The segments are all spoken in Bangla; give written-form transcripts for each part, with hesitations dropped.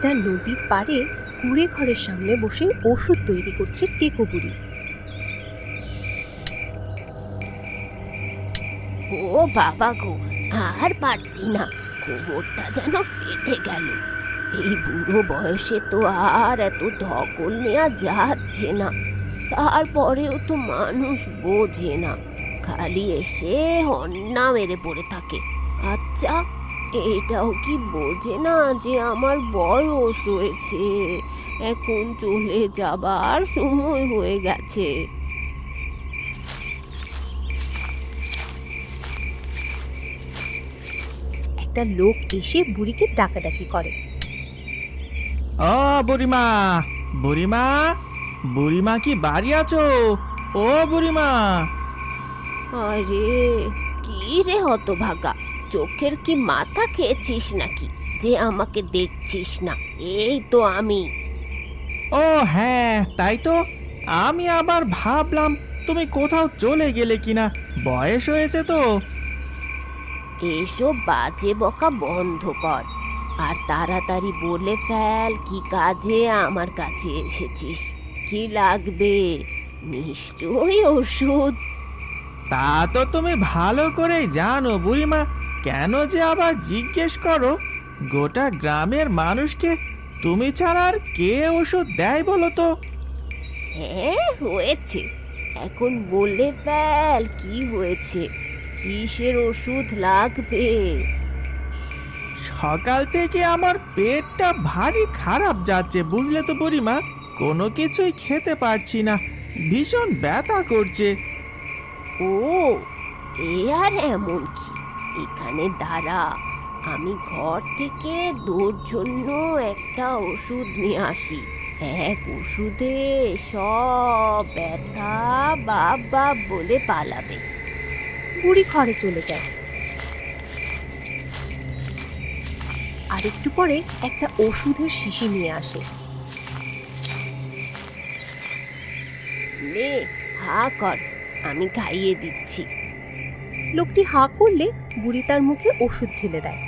একটা নদীর পাড়ে কুঁড়ে ঘরের সামনে বসে ওষুধ তৈরি করছে টেকো বুড়ি। ও বাবা গো, আর পারছি না, কোমরটা যেন ফেটে গেল। এই বুড়ো বয়সে তো আর এত ধকল নেওয়া যাচ্ছে না। তারপরেও তো মানুষ বোঝে না, খালি এসে হন্না মেরে পড়ে থাকে। আচ্ছা, এটাও কি বোঝে না যে আমার বয়স হয়েছে, এখন চলে যাবার সময় হয়ে গেছে? একটা লোক এসে বুড়িকে ডাকাডাকি করে। ও বুড়িমা, বুড়িমা, বুড়িমা কি বাড়ি আছো? ও বুড়িমা! আরে কি রে হতভাগা, চোখের কি মাথা খেয়েছিস নাকি যে আমাকে দেখছিস না? এই তো আমি। ও হ্যাঁ, তাই তো। আমি আবার ভাবলাম তুমি কোথাও চলে গেলে কিনা, বয়স হয়েছে তো। এসব বাজে বকা বন্ধ কর, আর তাড়াতাড়ি বলে ফেল কি কাজে আমার কাছে এসেছিস। কি লাগবে? নিশ্চয়ই ওষুধ। তা তো তুমি ভালো করেই জানো বুড়িমা, কেন যে আবার জিজ্ঞেস করো? গোটা গ্রামের মানুষকে তুমি ছাড়া আর কে ওষুধ দেয় বলো তো? হ্যাঁ হয়েছে, এখন বলে ফেল কি হয়েছে, কিসের ওষুধ লাগবে? সকাল থেকে আমার পেটটা ভারী খারাপ যাচ্ছে বুঝলে তো বুড়িমা, কোনো কিছুই খেতে পারছি না, ভীষণ ব্যথা করছে। ও, এ আর এমন কি? এখানে দাঁড়া, আমি ঘর থেকে তোর জন্য একটা ওষুধ নিয়ে আসি। এক ওষুধে সব ব্যথা বাপ বাপ বলে পালাবে। বুড়ি ঘরে চলে যায়। আর একটু পরে একটা ওষুধের শিশি নিয়ে আসে। নে, হা কর, আমি খাইয়ে দিচ্ছি। লোকটি হা করলে বুড়ি তার মুখে ওষুধ ঢেলে দেয়।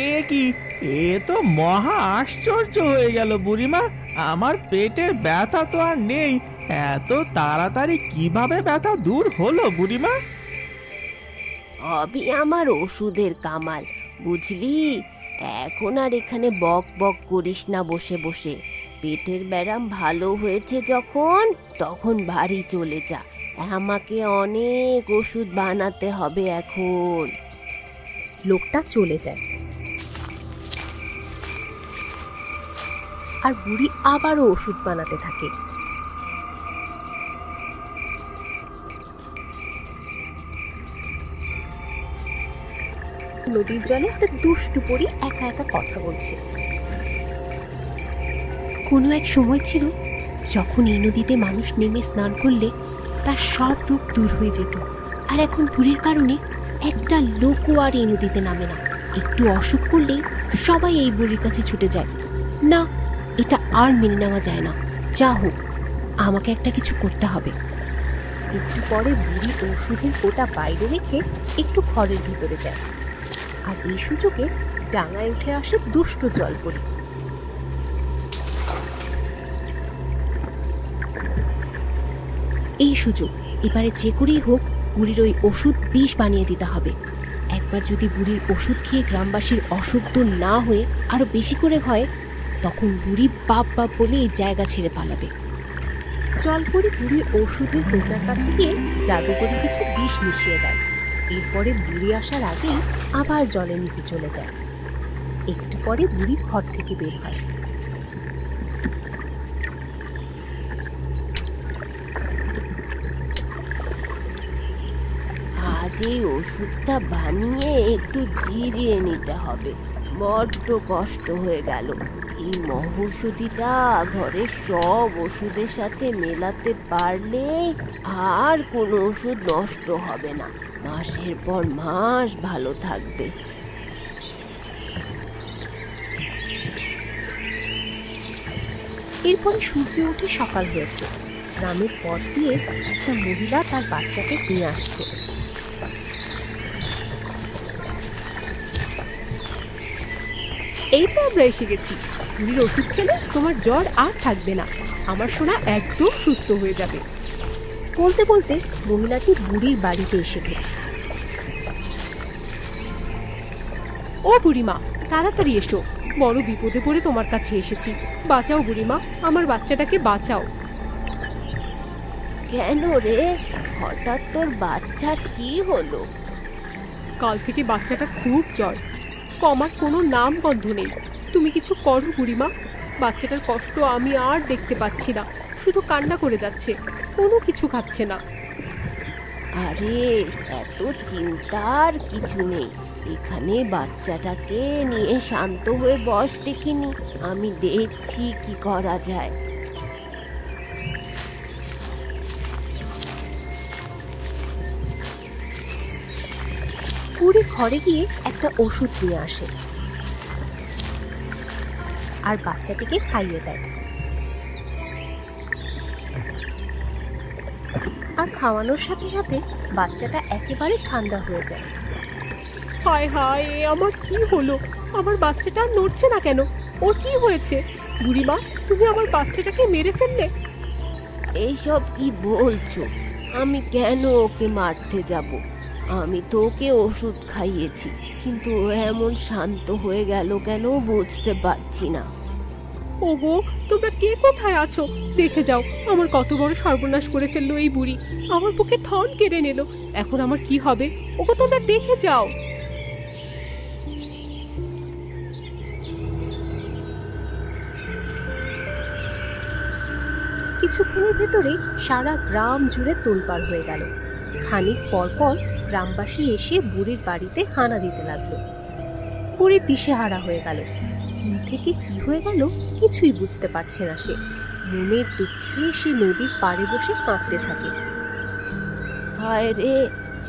এ কি, এ তো মহা আশ্চর্য হয়ে গেল বুড়িমা, আমার পেটের ব্যথা তো আর নেই, এত তাড়াতাড়ি কিভাবে ব্যথা দূর হলো বুড়িমা? সবই আমার ওষুধের কামাল, বুঝলি? এখন আর এখানে বক বক করিস না বসে বসে। পেটের ব্যারাম ভালো হয়েছে যখন, তখন বাড়ি চলে যা। আমাকে অনেক ওষুধ বানাতে হবে এখন। লোকটা চলে যায়। আর বুড়ি আবারও ওষুধ বানাতে থাকে। নদীর জলে একটা দুষ্টু পরী একা একা কথা বলছে। কোনো এক সময় ছিল যখন এই নদীতে মানুষ নেমে স্নান করলে তার সব রোগ দূর হয়ে যেত। আর এখন ভুলের কারণে একটা লোকও আর এই নদীতে নামে না। একটু অসুখ করলেই সবাই এই বুড়ির কাছে ছুটে যায়। না, এটা আর মেনে নেওয়া যায় না। যা হোক, আমাকে একটা কিছু করতে হবে। একটু পরে বুড়ি ওষুধের কোটা বাইরে রেখে একটু ঘরের ভিতরে যায়। আর এই সুযোগে ডাঙায় উঠে আসে দুষ্ট জলপরী। এই সুযোগ এবারে যে করেই হোক বুড়ির ওই ওষুধ বিষ বানিয়ে দিতে হবে। একবার যদি বুড়ির ওষুধ খেয়ে গ্রামবাসীর অসুখ দূর না হয়ে আরো বেশি করে হয়, তখন বুড়ি বাপ বাপ বলে এই জায়গা ছেড়ে পালাবে। জলপরী বুড়ির ওষুধের কৌটার কাছে গিয়ে জাদু করে কিছু বিষ মিশিয়ে দেয়। এরপরে বুড়ি আসার আগেই আবার জলের নিচে চলে যায়। একটু পরে বুড়ি ঘর থেকে বের হয়। আজ এই ওষুধটা বানিয়ে একটু জিরিয়ে নিতে হবে, বড্ড কষ্ট হয়ে গেল। এই মহৌষধিটা ঘরের সব ওষুধের সাথে মেলাতে পারলে আর কোনো ওষুধ নষ্ট হবে না, মাসের পর মাস ভালো থাকবে। এরপরে সূর্য উঠে সকাল হয়েছে। গ্রামের পথ দিয়ে একটা মহিলা তার বাচ্চাকে নিয়ে আসছে। এই তো আমরা এসে গেছি। বুড়ির ওষুধ খেলে তোমার জ্বর আর থাকবে না, আমার সোনা একদম সুস্থ হয়ে যাবে। বলতে বলতে মহিলাটি বুড়ির বাড়িতে এসে গেল। ও বুড়িমা, তাড়াতাড়ি এসো, বড় বিপদে পড়ে তোমার কাছে এসেছি। বাঁচাও বুড়িমা, আমার বাচ্চাটাকে বাঁচাও। কেন রে, হঠাৎ তোর বাচ্চার কি হলো? কাল থেকে বাচ্চাটা খুব জ্বর, কমার কোনো নাম গন্ধ নেই। তুমি কিছু করো বুড়িমা, বাচ্চাটার কষ্ট আমি আর দেখতে পাচ্ছি না, শুধু কান্না করে যাচ্ছে, কোনো কিছু খাচ্ছে না। আরে এত চিন্তার কিছু নেই, এখানে বাচ্চাটাকে নিয়ে শান্ত হয়ে বস দেখিনি, আমি দেখছি কি করা যায়। বুড়ি ঘরে গিয়ে একটা ওষুধ নিয়ে আসে আর বাচ্চাটিকে খাইয়ে দেয়। আর খাওয়ানোর সাথে সাথে বাচ্চাটা একেবারে ঠান্ডা হয়ে যায়। হায় হায়, এ আমার কি হলো? আমার বাচ্চাটা আর নড়ছে না কেন? ওর কি হয়েছে? বুড়িমা, তুমি আমার বাচ্চাটাকে মেরে ফেললে। এইসব কি বলছো? আমি কেন ওকে মারতে যাব? আমি তো ওকে ওষুধ খাইয়েছি, কিন্তু ও এমন শান্ত হয়ে গেল কেন বুঝতে পারছি না। ওগো, তোমরা কে কোথায় আছো? দেখে যাও, আমার কত বড় সর্বনাশ করে ফেললো এই বুড়ি, আমার বুকে থন কেড়ে নিল। এখন আমার কি হবে? ওগো, তোমরা দেখে যাও। কিছুক্ষণের ভেতরে সারা গ্রাম জুড়ে তোলপাড় হয়ে গেল। খানিক পরপর গ্রামবাসী এসে বুড়ির বাড়িতে হানা দিতে লাগলো। বুড়ি দিশেহারা হয়ে গেল, কি থেকে কি হয়ে গেল কিছুই বুঝতে পারছে না সে। মনের দুঃখে সে নদীর পাড়ে বসে কাঁদতে থাকে। হায় রে,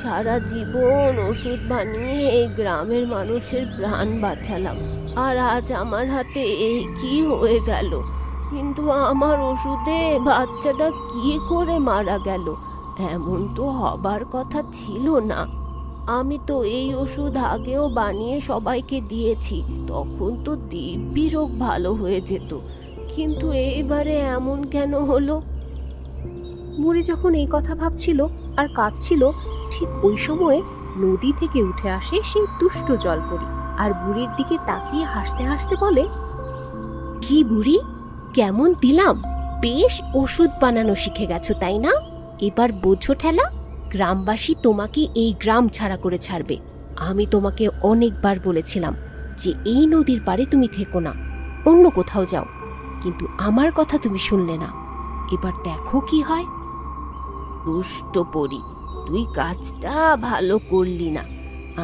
সারা জীবন ওষুধ বানিয়ে এই গ্রামের মানুষের প্রাণ বাঁচালাম, আর আজ আমার হাতে এই কি হয়ে গেল? কিন্তু আমার ওষুধে বাচ্চাটা কি করে মারা গেল? এমন তো হবার কথা ছিল না। আমি তো এই ওষুধ আগেও বানিয়ে সবাইকে দিয়েছি, তখন তো দিব্যি রোগ ভালো হয়ে যেত, কিন্তু এইবারে এমন কেন হলো? বুড়ি যখন এই কথা ভাবছিল আর কাঁদছিল, ঠিক ওই সময়ে নদী থেকে উঠে আসে সেই দুষ্ট জলপরি, আর বুড়ির দিকে তাকিয়ে হাসতে হাসতে বলে, কি বুড়ি, কেমন দিলাম? বেশ ওষুধ বানানো শিখে গেছো তাই না? এবার বোঝো ঠেলা, গ্রামবাসী তোমাকে এই গ্রাম ছাড়া করে ছাড়বে। আমি তোমাকে অনেকবার বলেছিলাম যে এই নদীর পাড়ে তুমি থেকো না, অন্য কোথাও যাও, কিন্তু আমার কথা তুমি শুনলে না। এবার দেখো কি হয়। দুষ্ট পরি, তুই কাজটা ভালো করলি না।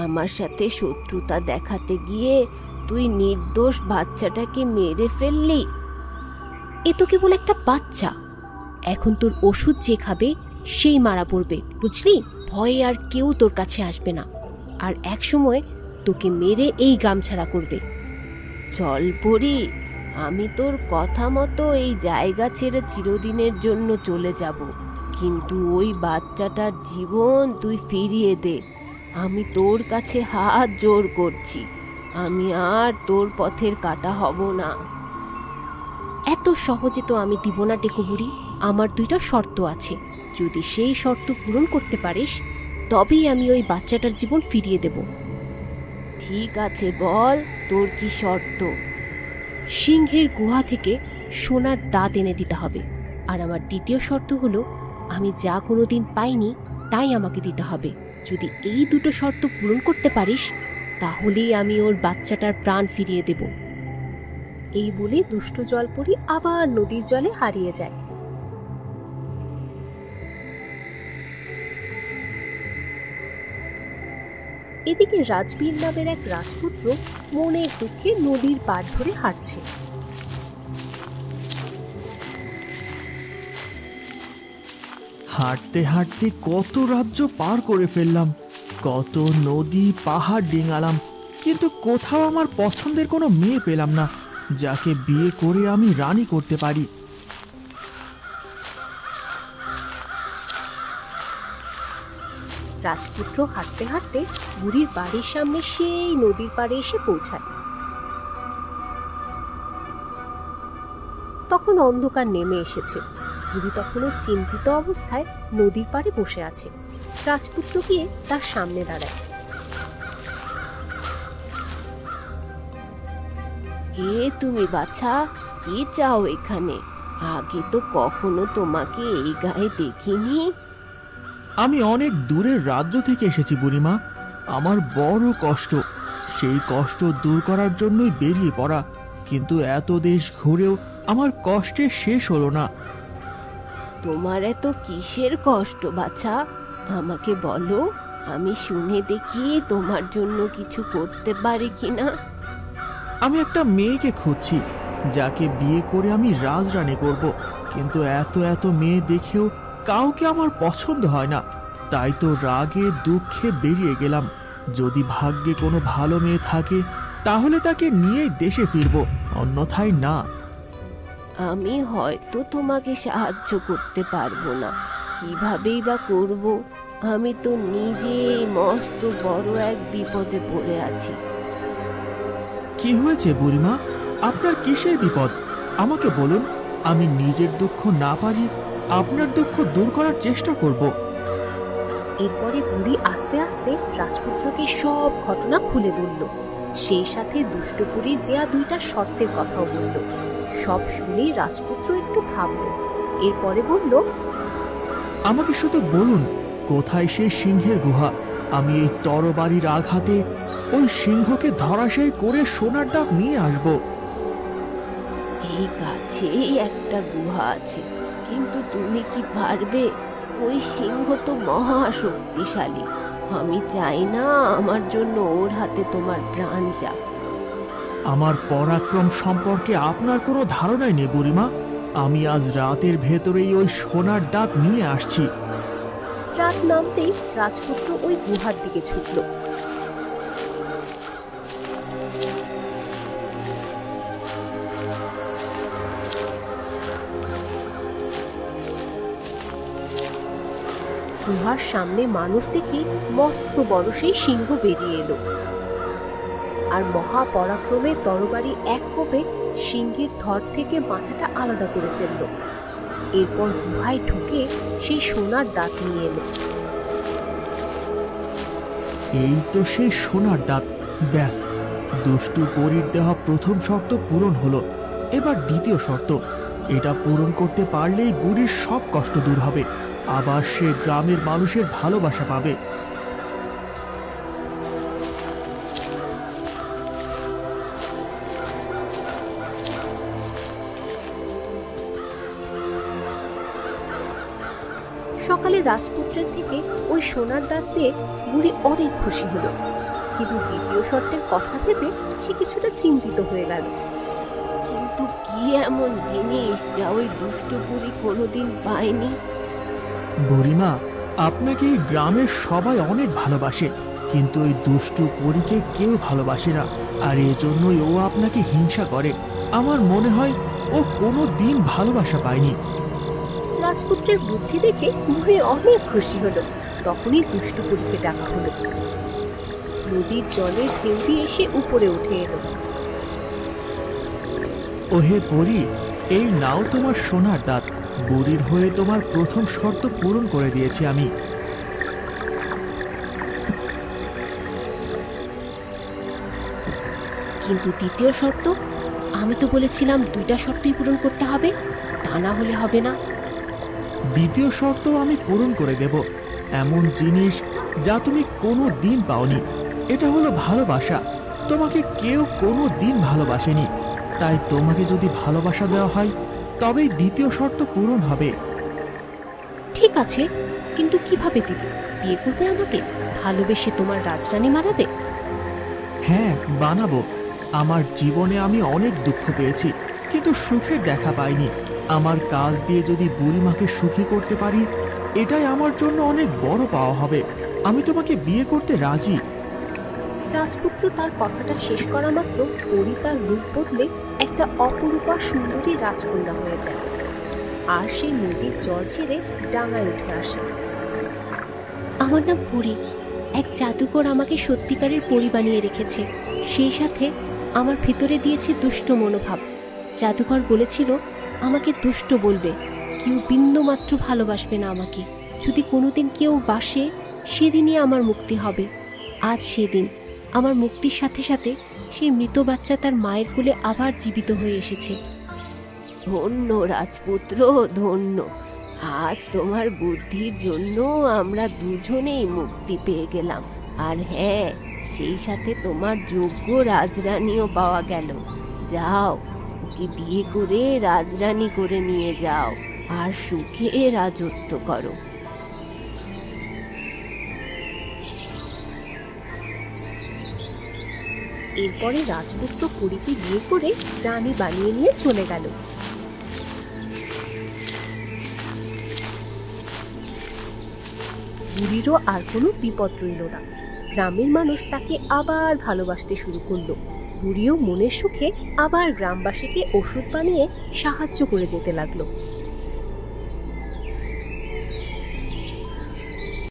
আমার সাথে শত্রুতা দেখাতে গিয়ে তুই নির্দোষ বাচ্চাটাকে মেরে ফেললি। এ তো কেবল একটা বাচ্চা, এখন তোর ওষুধ যে খাবে সেই মারা পড়বে, বুঝলি? ভয়ে আর কেউ তোর কাছে আসবে না, আর এক সময় তোকে মেরে এই গ্রাম ছাড়া করবে। চল পরি, আমি তোর কথা মতো এই জায়গা ছেড়ে চিরদিনের জন্য চলে যাব, কিন্তু ওই বাচ্চাটার জীবন তুই ফিরিয়ে দে। আমি তোর কাছে হাত জোড় করছি, আমি আর তোর পথের কাঁটা হব না। এত সহজে তো আমি দিব না টেকো বুড়ি, আমার দুইটা শর্ত আছে। যদি সেই শর্ত পূরণ করতে পারিস তবেই আমি ওই বাচ্চাটার জীবন ফিরিয়ে দেব। ঠিক আছে, বল তোর কি শর্ত? সিংহের গুহা থেকে সোনার দাঁত এনে দিতে হবে, আর আমার দ্বিতীয় শর্ত হলো আমি যা কোনোদিন পাইনি তাই আমাকে দিতে হবে। যদি এই দুটো শর্ত পূরণ করতে পারিস তাহলেই আমি ওর বাচ্চাটার প্রাণ ফিরিয়ে দেব। এই বলে দুষ্ট জলপরি আবার নদীর জলে হারিয়ে যায়। এদিকে রাজবীর নামের এক রাজপুত্র মনের দুঃখে নদীর পাড় ধরে হাঁটছে। হাঁটতে হাঁটতে কত রাজ্য পার করে ফেললাম, কত নদী পাহাড় ডিঙালাম, কিন্তু কোথাও আমার পছন্দের কোনো মেয়ে পেলাম না যাকে বিয়ে করে আমি রানী করতে পারি। রাজপুত্র হাঁটতে হাঁটতে বুড়ির বাড়ির সামনে সেই নদীর পাড়ে এসে পৌঁছায়। তখন অন্ধকার নেমে এসেছে। বুড়ি তখনও চিন্তিত অবস্থায় নদীর পাড়ে বসে আছে। রাজপুত্র গিয়ে তার সামনে দাঁড়ায়। কে তুমি বাছা? কি চাও এখানে? আগে তো কখনো তোমাকে এই গায়ে দেখিনি। আমি অনেক দূরের রাজ্য থেকে এসেছি বুড়িমা। আমার বড় কষ্ট, সেই কষ্ট দূর করার জন্যই বেরিয়ে পড়া, কিন্তু এত দেশ ঘুরেও আমার কষ্টের শেষ হলো না। তোমার এত কিসের কষ্ট বাছা? আমাকে বলো, আমি শুনে দেখি তোমার জন্য কিছু করতে পারি কিনা। আমি একটা মেয়েকে খুঁজছি, যাকে বিয়ে করে আমি রাজরানী করব, কিন্তু এত এত মেয়ে দেখেও কাউকে আমার পছন্দ হয় না। তাই তো রাগে দুঃখে বেরিয়ে গেলাম। যদি ভাগ্যে কোনো ভালো মেয়ে থাকে তাহলে তাকে নিয়েই দেশে ফিরবো, অন্যথায় না। আমি হয়তো তোমাকে সাহায্য করতে পারবো না, কিভাবেই বা করব। আমি তো নিজেই মস্ত বড় এক বিপদে পড়ে আছি। কি হয়েছে বুড়িমা? আপনার কিসের বিপদ? আমাকে বলুন, আমি নিজের দুঃখ না পারি আপনার দুঃখ দূর করার চেষ্টা করব। এরপরে বুড়ি আস্তে আস্তে রাজপুত্রকে সব ঘটনা খুলে বলল। সেই সাথে দুষ্টপুরীর দেয়া 2টা শর্তের কথাও বলল। সব শুনে রাজপুত্র একটু ভাবল। এরপরে বলল, আমাকে শুধু বলুন, কোথায় সেই সিংহের গুহা? আমি এই তরবারির আঘাতে ওই সিংহকে ধরাশায়ী করে সোনার দাঁত নিয়ে আসব। এই কাছেই একটা গুহা আছে, কিন্তু তুমি কি পারবে? ওই সিংহ তো মহা শক্তিশালী। আমি চাই না আমার জন্য ওর হাতে তোমার প্রাণ যাক। আমার পরাক্রম সম্পর্কে আপনার কোনো ধারণাই নেই বুড়িমা। আমি আজ রাতের ভেতরেই ওই সোনার দাঁত নিয়ে আসছি। রাত নামতেই রাজপুত্র ওই গুহার দিকে ছুটল। গুহার সামনে মানুষ দেখে মস্ত বড় সেই সিংহ বেরিয়ে এলো, আর মহাপরাক্রমে তরবারি এক কোপে সিংহের ধর থেকে মাথাটা আলাদা করে ফেলল। এরপর গুহায় ঢুকে সেই সোনার দাঁত নিয়ে এলো। এই তো সেই সোনার দাঁত। ব্যাস, দুষ্টু পরীর দেওয়া প্রথম শর্ত পূরণ হলো। এবার দ্বিতীয় শর্ত, এটা পূরণ করতে পারলেই বুড়ির সব কষ্ট দূর হবে, আবার সে গ্রামের মানুষের ভালোবাসা পাবে। সকালে রাজপুত্রের থেকে ওই সোনার দাঁত পেয়ে বুড়ি অনেক খুশি হলো, কিন্তু দ্বিতীয় শর্তের কথা ভেবে সে কিছুটা চিন্তিত হয়ে গেল। কিন্তু কি এমন জিনিস যা ওই দুষ্ট বুড়ি কোনোদিন পায়নি? বুড়িমা, আপনাকে এই গ্রামের সবাই অনেক ভালোবাসে, কিন্তু ওই দুষ্টু পরীকে কেউ ভালোবাসে না, আর এজন্যই ও আপনাকে হিংসা করে। আমার মনে হয় ও কোনো দিন ভালোবাসা পায়নি। রাজপুত্রের বুদ্ধি দেখে বুড়ি অনেক খুশি হলো। তখনই দুষ্টু পরীকে ডাকা হলো। নদীর জলে ঢেউ দিয়ে এসে উপরে উঠে এলো। ওহে পরী, এই নাও তোমার সোনার দাঁত। বুড়ির হয়ে তোমার প্রথম শর্ত পূরণ করে দিয়েছি আমি। কিন্তু দ্বিতীয় শর্ত? আমি তো বলেছিলাম 2টা শর্তই পূরণ করতে হবে, তা না হলে হবে না। দ্বিতীয় শর্ত আমি পূরণ করে দেব, এমন জিনিস যা তুমি কোনো দিন পাওনি। এটা হলো ভালোবাসা। তোমাকে কেউ কোনো দিন ভালোবাসেনি, তাই তোমাকে যদি ভালোবাসা দেওয়া হয় তবেই দ্বিতীয় শর্ত পূরণ হবে। ঠিক আছে, কিন্তু কিভাবে দিবে? বিয়ে করবে আমাকে? ভালোবেসে তোমার রাজরানী মানাবে? হ্যাঁ, বানাবো। আমার জীবনে আমি অনেক দুঃখ পেয়েছি, কিন্তু সুখের দেখা পাইনি। আমার কাজ দিয়ে যদি বুড়িমাকে সুখী করতে পারি, এটাই আমার জন্য অনেক বড় পাওয়া হবে। আমি তোমাকে বিয়ে করতে রাজি। রাজপুত্র তার কথাটা শেষ করা মাত্র পরী তার রূপ বদলে একটা অপরূপা সুন্দরী রাজকন্যা হয়ে যায়, আর সেই নদীর জল ছেড়ে ডাঙায় উঠে আসে। আমার নাম পরী। এক জাদুকর আমাকে সত্যিকারের পরী বানিয়ে রেখেছে, সেই সাথে আমার ভেতরে দিয়েছে দুষ্ট মনোভাব। জাদুকর বলেছিল আমাকে দুষ্ট বলবে, কেউ বিন্দুমাত্র ভালোবাসবে না আমাকে। যদি কোনোদিন কেউ বাসে, সেদিনই আমার মুক্তি হবে। আজ সেদিন। আমার মুক্তির সাথে সাথে সেই মৃত বাচ্চা তার মায়ের কোলে আবার জীবিত হয়ে এসেছে। ধন্য রাজপুত্র, ধন্য। আজ তোমার বুদ্ধির জন্য আমরা দুজনেই মুক্তি পেয়ে গেলাম। আর হ্যাঁ, সেই সাথে তোমার যোগ্য রাজরানীও পাওয়া গেল। যাও, ওকে বিয়ে করে রাজরানী করে নিয়ে যাও আর সুখে রাজত্ব করো। এরপরে রাজপুত্র পরীকে বিয়ে করে রানী বানিয়ে নিয়ে চলে গেল। বুড়িরও আর কোনো বিপদ রইল না। গ্রামের মানুষ তাকে আবার ভালোবাসতে শুরু করলো। বুড়িও মনের সুখে আবার গ্রামবাসীকে ওষুধ বানিয়ে সাহায্য করে যেতে লাগলো।